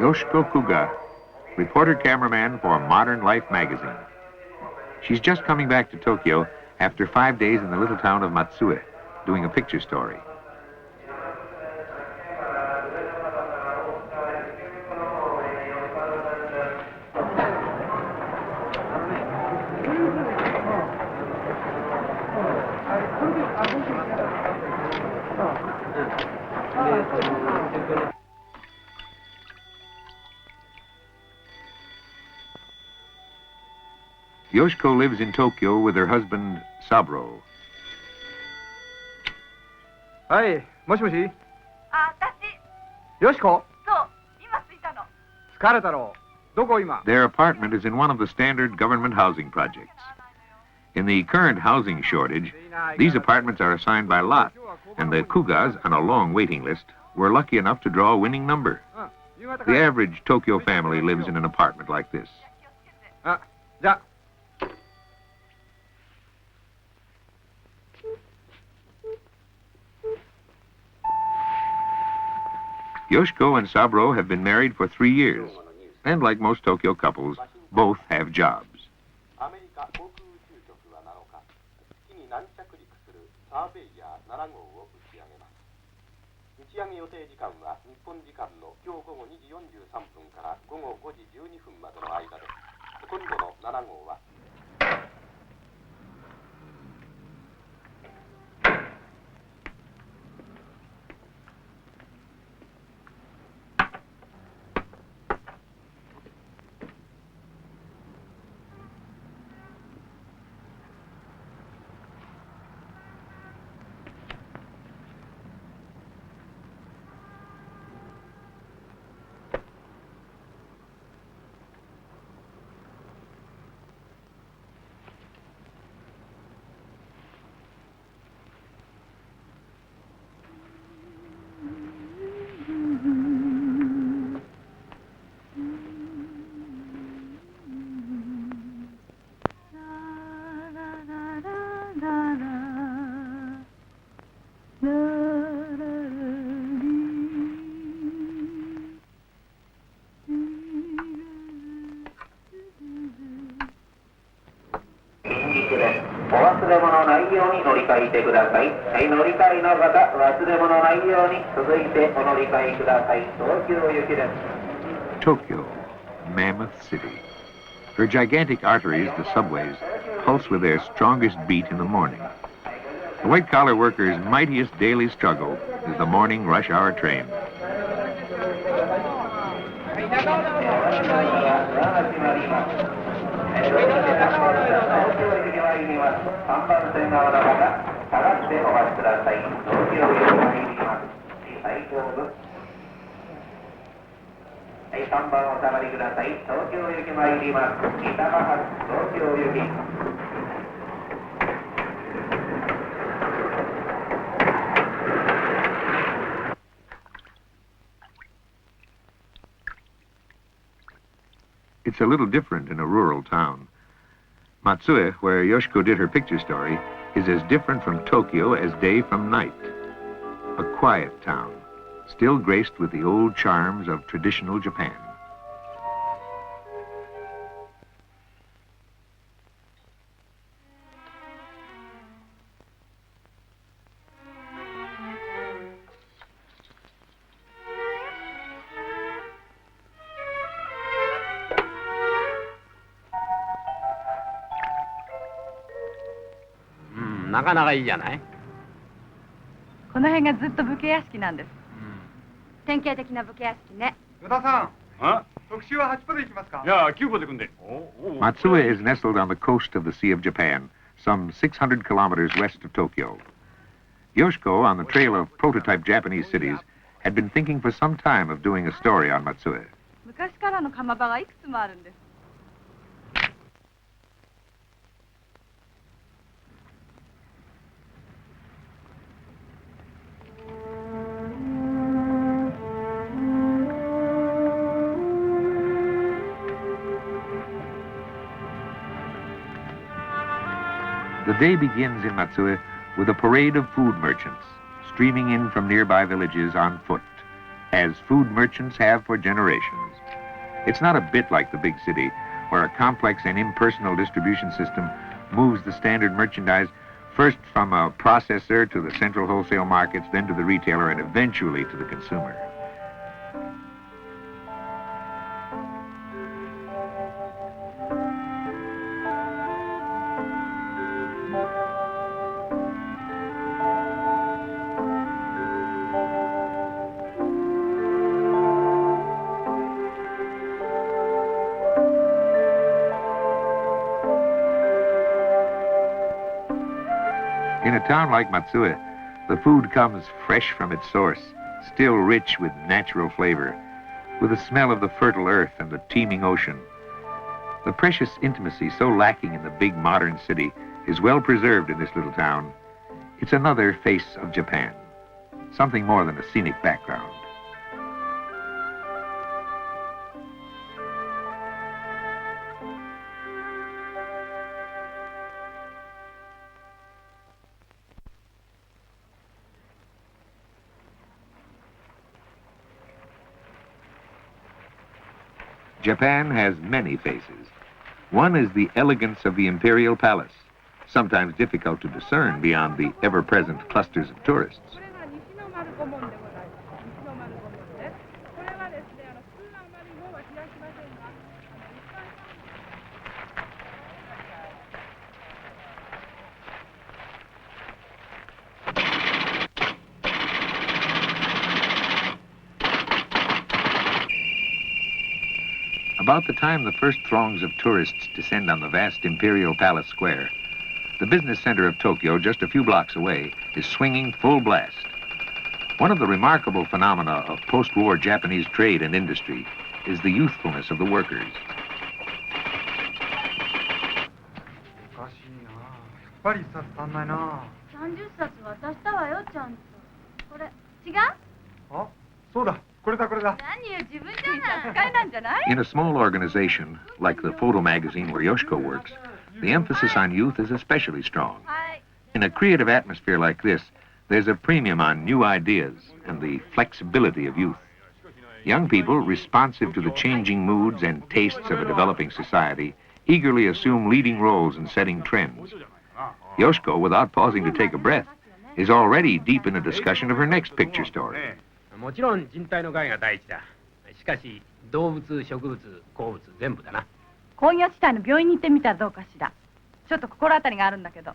Yoshiko Kuga, reporter-cameraman for Modern Life magazine. She's just coming back to Tokyo after 5 days in the little town of Matsue, doing a picture story. Yoshiko lives in Tokyo with her husband, Saburo. Hi, moshi. Yoshiko? Their apartment is in one of the standard government housing projects. In the current housing shortage, these apartments are assigned by lot, and the Kugas, on a long waiting list, were lucky enough to draw a winning number. The average Tokyo family lives in an apartment like this. Yoshiko and Saburo have been married for 3 years, and like most Tokyo couples, both have jobs. Tokyo, mammoth city. Her gigantic arteries, the subways, pulse with their strongest beat in the morning. The white-collar workers' mightiest daily struggle is the morning rush hour train. It's a little different in a rural town. Matsue, where Yoshiko did her picture story, is as different from Tokyo as day from night. A quiet town, still graced with the old charms of traditional Japan. Matsue is nestled on the coast of the Sea of Japan, some 600 kilometers west of Tokyo. Yoshiko, on the trail of prototype Japanese cities, had been thinking for some time of doing a story on Matsue. The day begins in Matsue with a parade of food merchants streaming in from nearby villages on foot, as food merchants have for generations. It's not a bit like the big city, where a complex and impersonal distribution system moves the standard merchandise first from a processor to the central wholesale markets, then to the retailer, and eventually to the consumer. In a town like Matsue, the food comes fresh from its source, still rich with natural flavor, with the smell of the fertile earth and the teeming ocean. The precious intimacy so lacking in the big modern city is well preserved in this little town. It's another face of Japan, something more than a scenic background. Japan has many faces. One is the elegance of the imperial palace, sometimes difficult to discern beyond the ever-present clusters of tourists. About the time the first throngs of tourists descend on the vast Imperial Palace Square, the business center of Tokyo, just a few blocks away, is swinging full blast. One of the remarkable phenomena of post-war Japanese trade and industry is the youthfulness of the workers. In a small organization, like the photo magazine where Yoshiko works, the emphasis on youth is especially strong. In a creative atmosphere like this, there's a premium on new ideas and the flexibility of youth. Young people, responsive to the changing moods and tastes of a developing society, eagerly assume leading roles in setting trends. Yoshiko, without pausing to take a breath, is already deep in a discussion of her next picture story. もちろん人体の害が第一だ。しかし動物、植物、鉱物全部だな。工業地帯の病院に行ってみたらどうかしら。ちょっと心当たりがあるんだけど。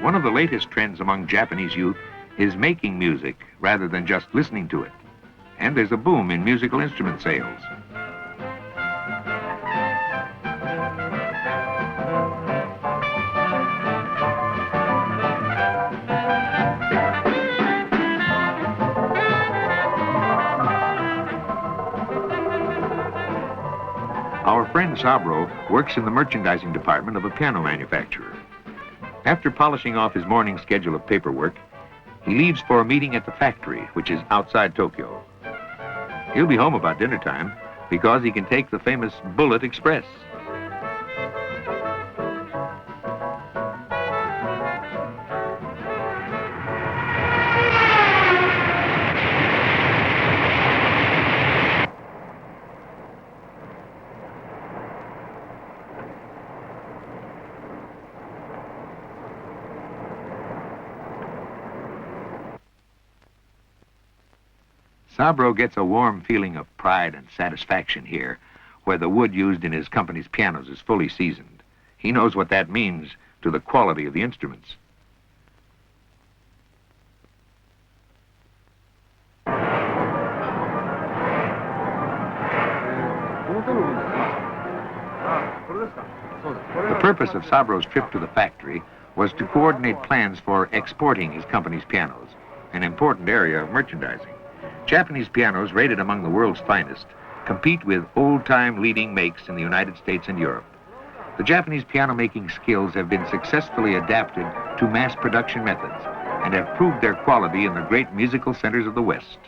One of the latest trends among Japanese youth is making music rather than just listening to it. And there's a boom in musical instrument sales. Our friend Saburo works in the merchandising department of a piano manufacturer. After polishing off his morning schedule of paperwork, he leaves for a meeting at the factory, which is outside Tokyo. He'll be home about dinner time because he can take the famous Bullet Express. Saburo gets a warm feeling of pride and satisfaction here, where the wood used in his company's pianos is fully seasoned. He knows what that means to the quality of the instruments. The purpose of Saburo's trip to the factory was to coordinate plans for exporting his company's pianos, an important area of merchandising. Japanese pianos, rated among the world's finest, compete with old-time leading makes in the United States and Europe. The Japanese piano-making skills have been successfully adapted to mass production methods and have proved their quality in the great musical centers of the West.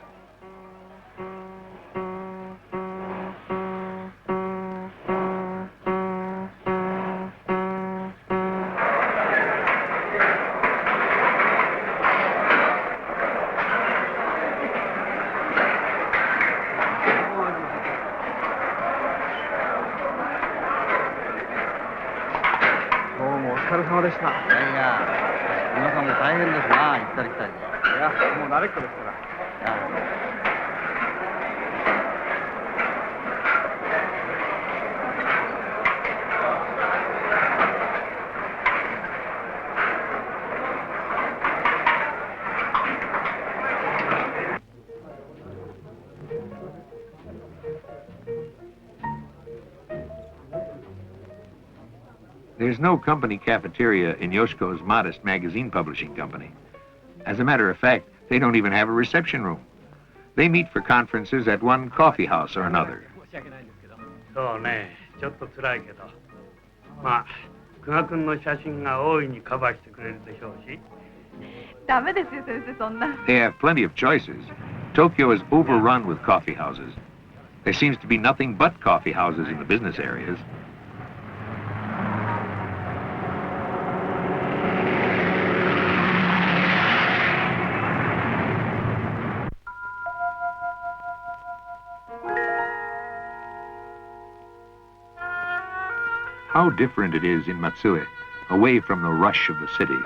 様でした。いやいや、皆さんも大変ですな、行ったり来たり。いや、もう慣れっこですから。There's no company cafeteria in Yoshiko's modest magazine publishing company. As a matter of fact, they don't even have a reception room. They meet for conferences at one coffee house or another. そうね、ちょっと辛いけど、まあ、久我君の写真が大いにカバーしてくれるでしょうし。ダメですよ、先生、そんな。They have plenty of choices. Tokyo is overrun with coffee houses. There seems to be nothing but coffee houses in the business areas. How different it is in Matsue, away from the rush of the city.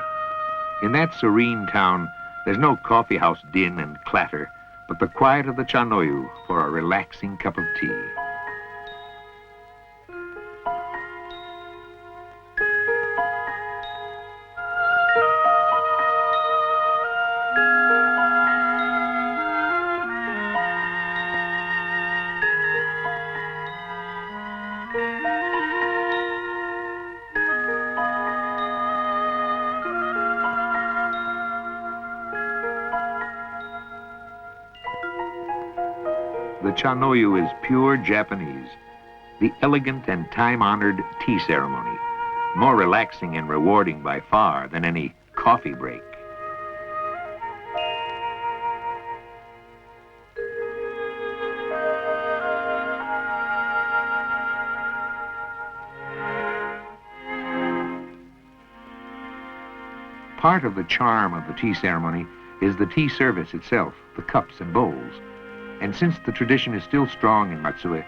In that serene town, there's no coffee house din and clatter, but the quiet of the chanoyu for a relaxing cup of tea. The chanoyu is pure Japanese, the elegant and time-honored tea ceremony, more relaxing and rewarding by far than any coffee break. Part of the charm of the tea ceremony is the tea service itself, the cups and bowls. And since the tradition is still strong in Matsue,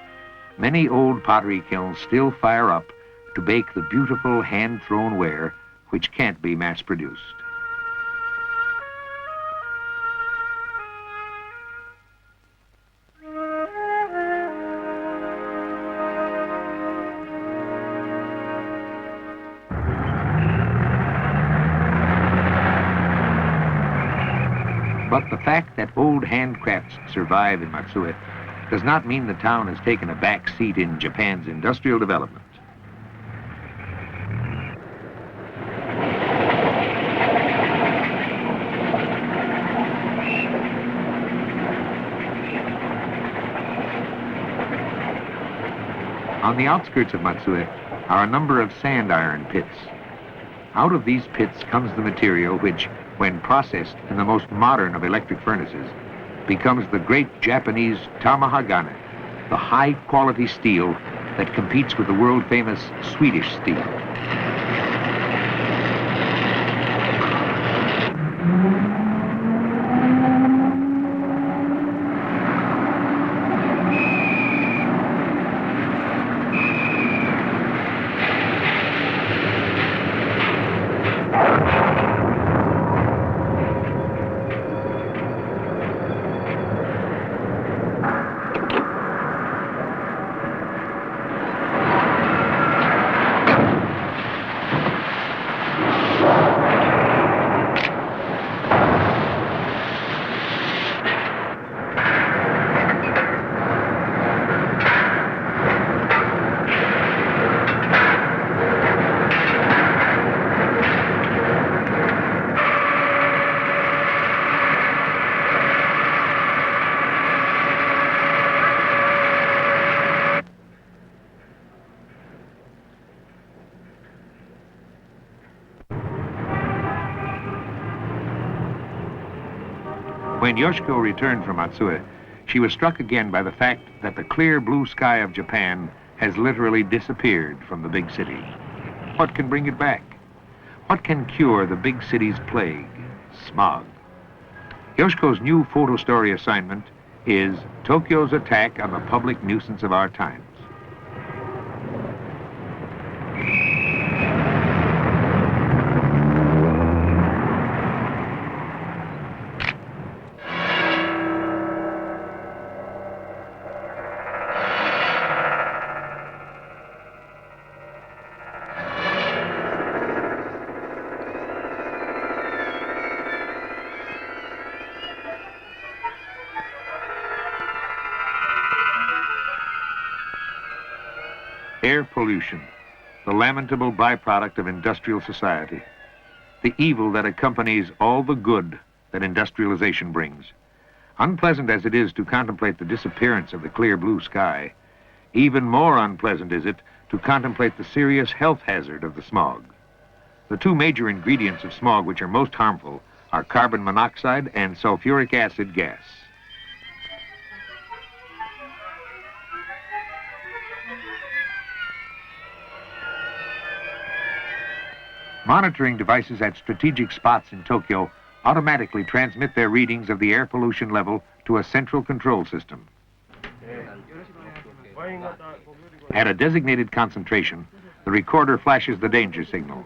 many old pottery kilns still fire up to bake the beautiful hand-thrown ware which can't be mass-produced. But the fact that old handcrafts survive in Matsue does not mean the town has taken a back seat in Japan's industrial development. On the outskirts of Matsue are a number of sand iron pits. Out of these pits comes the material which, when processed in the most modern of electric furnaces, becomes the great Japanese tamahagane, the high-quality steel that competes with the world-famous Swedish steel. When Yoshiko returned from Matsue, she was struck again by the fact that the clear blue sky of Japan has literally disappeared from the big city. What can bring it back? What can cure the big city's plague? Smog. Yoshiko's new photo story assignment is Tokyo's attack on the public nuisance of our times. air pollution, the lamentable byproduct of industrial society, the evil that accompanies all the good that industrialization brings. Unpleasant as it is to contemplate the disappearance of the clear blue sky, even more unpleasant is it to contemplate the serious health hazard of the smog. The two major ingredients of smog which are most harmful are carbon monoxide and sulfuric acid gas. Monitoring devices at strategic spots in Tokyo automatically transmit their readings of the air pollution level to a central control system. At a designated concentration, the recorder flashes the danger signal.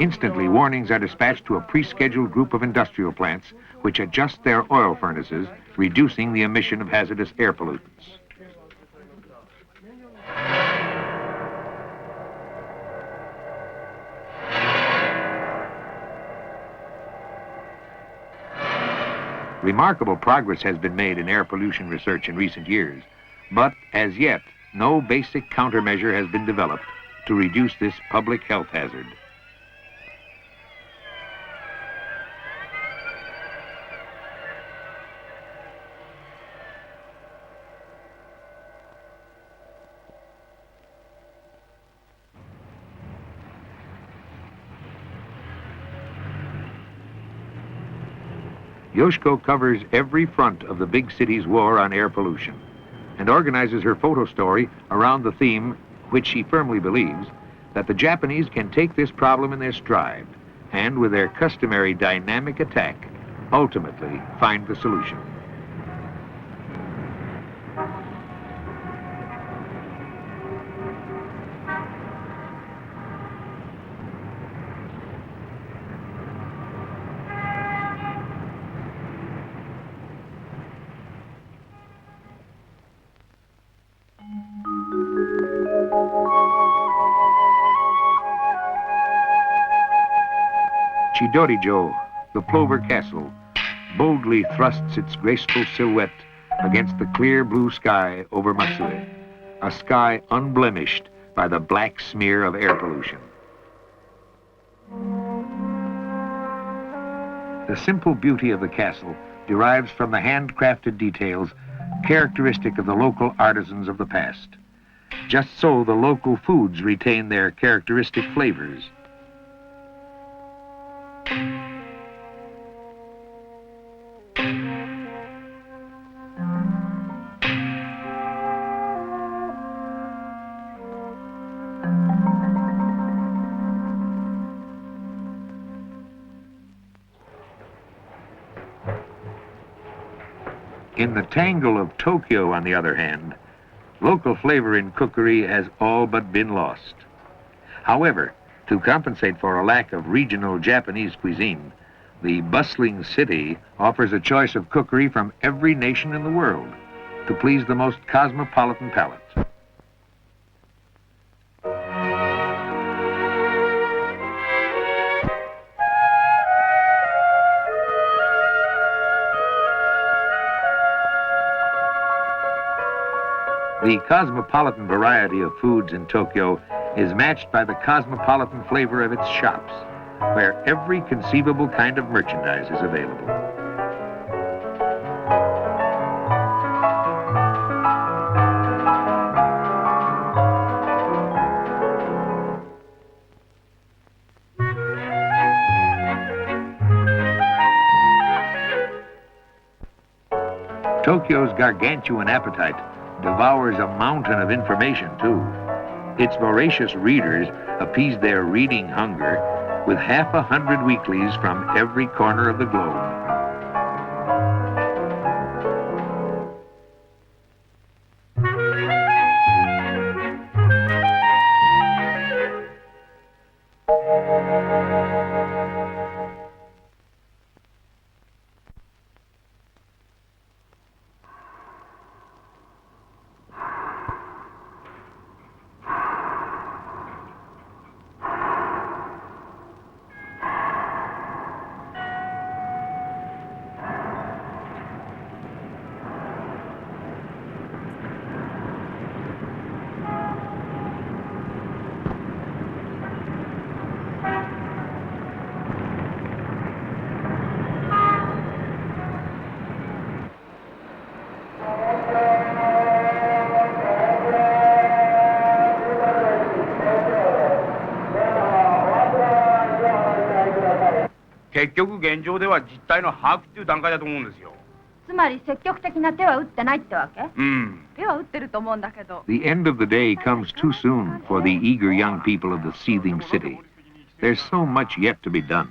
Instantly, warnings are dispatched to a pre-scheduled group of industrial plants which adjust their oil furnaces, reducing the emission of hazardous air pollutants. Remarkable progress has been made in air pollution research in recent years, but as yet, no basic countermeasure has been developed to reduce this public health hazard. Yoshiko covers every front of the big city's war on air pollution and organizes her photo story around the theme, which she firmly believes, that the Japanese can take this problem in their stride and, with their customary dynamic attack, ultimately find the solution. Chidorijo, the Plover Castle, boldly thrusts its graceful silhouette against the clear blue sky over Matsue, a sky unblemished by the black smear of air pollution. The simple beauty of the castle derives from the handcrafted details characteristic of the local artisans of the past. Just so, the local foods retain their characteristic flavors. In the tangle of Tokyo, on the other hand, local flavor in cookery has all but been lost. However, to compensate for a lack of regional Japanese cuisine, the bustling city offers a choice of cookery from every nation in the world to please the most cosmopolitan palate. The cosmopolitan variety of foods in Tokyo is matched by the cosmopolitan flavor of its shops, where every conceivable kind of merchandise is available. Tokyo's gargantuan appetite devours a mountain of information, too. Its voracious readers appease their reading hunger with 100 weeklies from every corner of the globe. 結局現状では実態の把握っていう段階だと思うんですよ。つまり積極的な手は打ってないってわけ？うん。手は打ってると思うんだけど。The end of the day comes too soon for the eager young people of the seething city. There's so much yet to be done.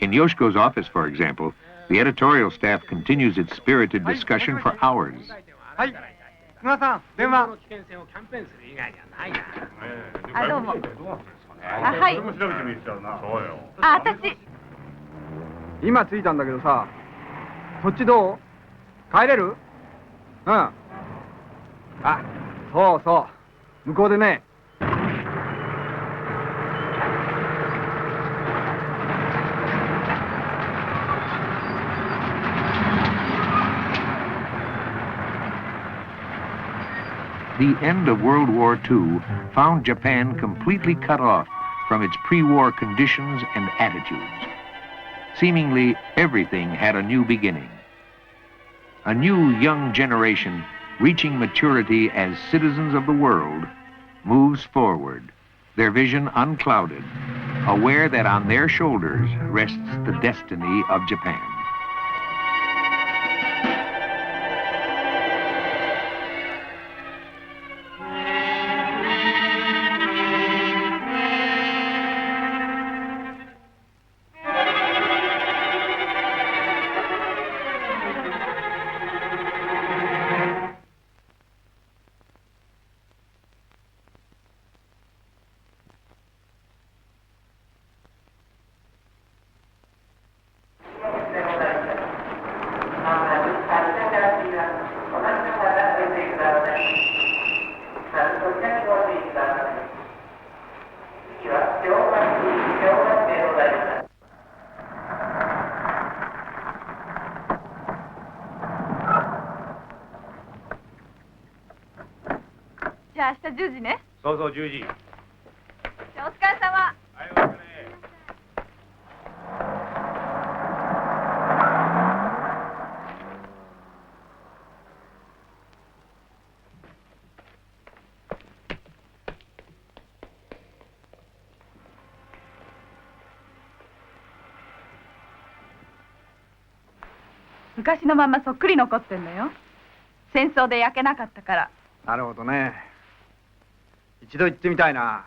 In Yoshiko's office, for example, the editorial staff continues its spirited discussion for hours. はい。皆さん、電話。あ、どうも。あ、はい。それも調べてみちゃうな。そうよ。あ、私。今着いたんだけどさ、そっちどう？帰れる？うん。あ、そうそう。向こうでね。The end of World War II found Japan completely cut off from its pre-war conditions and attitudes. Seemingly everything had a new beginning. A new young generation, reaching maturity as citizens of the world, moves forward, their vision unclouded, aware that on their shoulders rests the destiny of Japan.じゃあ明日10時ね。そうそう、10時。じゃあお疲れ様。はい、お疲れ。昔のままそっくり残ってんのよ。戦争で焼けなかったから。なるほどね。一度行ってみたいな。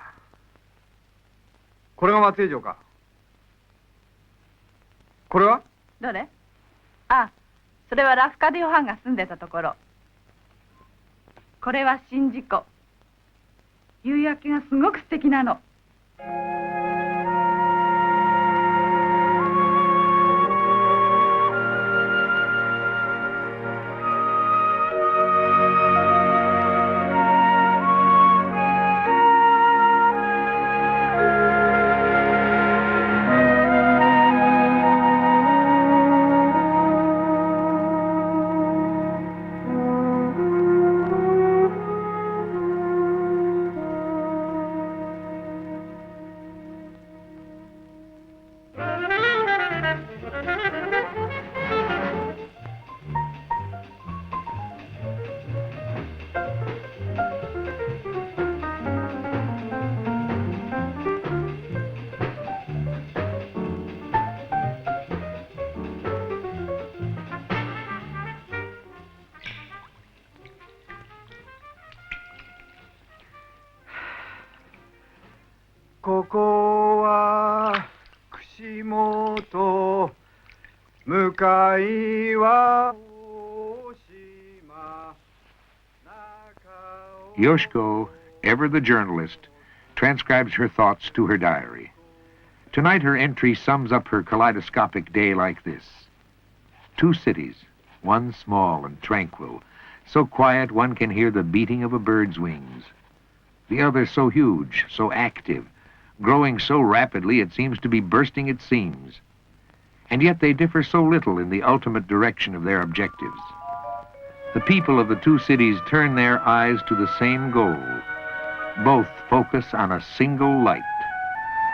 これが松江城か。これは？どれ？あ、それはラフカデヨハンが住んでたところ。これは宍道湖。夕焼けがすごく素敵なの。ここは串本、向かいは大島。Yoshiko, ever the journalist, transcribes her thoughts to her diary. Tonight her entry sums up her kaleidoscopic day like this. 2 cities, one small and tranquil, so quiet one can hear the beating of a bird's wings. The other so huge, so active, growing so rapidly it seems to be bursting its seams. And yet they differ so little in the ultimate direction of their objectives. The people of the 2 cities turn their eyes to the same goal. Both focus on a single light,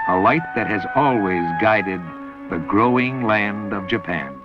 a light that has always guided the growing land of Japan.